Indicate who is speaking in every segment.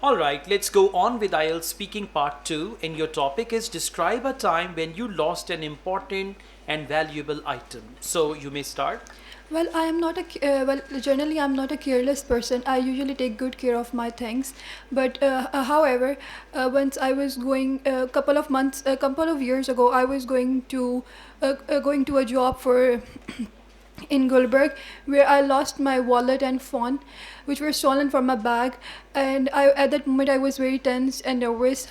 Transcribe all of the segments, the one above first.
Speaker 1: All right, let's go on with IELTS Speaking Part 2. And your topic is describe a time when you lost an important and valuable item. So you may start.
Speaker 2: Well, I am not a generally I'm not a careless person. I usually take good care of my things. But however, once I was going a couple of years ago, I was going to a job for in Gulberg, where I lost my wallet and phone, which were stolen from my bag. And at that moment, I was very tense and nervous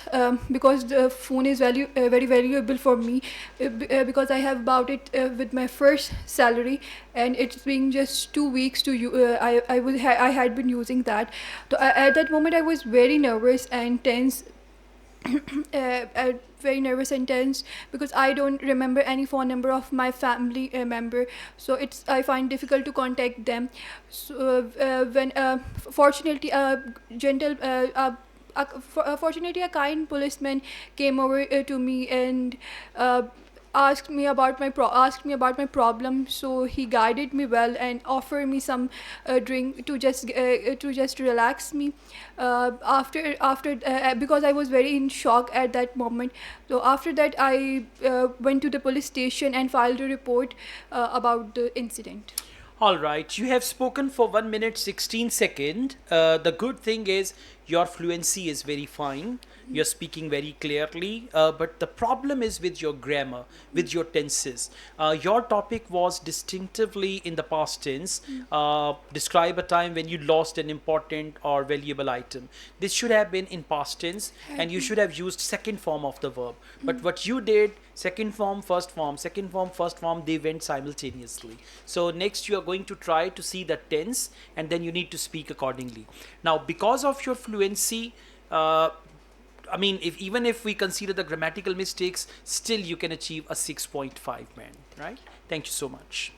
Speaker 2: because the phone is very valuable for me because I have bought it with my first salary, and it's been just 2 weeks to you. I had been using that. So at that moment, I was very nervous and tense very nervous and tense because I don't remember any phone number of my family member, so I find difficult to contact them. So when fortunately a gentle fortunately a kind policeman came over to me and asked me about my problem. So he guided me well and offered me some drink to just relax me. After because I was very in shock at that moment. So after that, I went to the police station and filed a report about the incident.
Speaker 1: All right, you have spoken for 1 minute 16 seconds. The good thing is your fluency is very fine. You're speaking very clearly, but the problem is with your grammar, with your tenses. Your topic was distinctively in the past tense. Describe a time when you lost an important or valuable item. This should have been in past tense, and you should have used second form of the verb. But what you did, second form, first form, second form, first form, they went simultaneously. So next you are going to try to see the tense, and then you need to speak accordingly. Now, because of your fluency, I mean, even if we consider the grammatical mistakes, still you can achieve a 6.5 man, right? Thank you so much.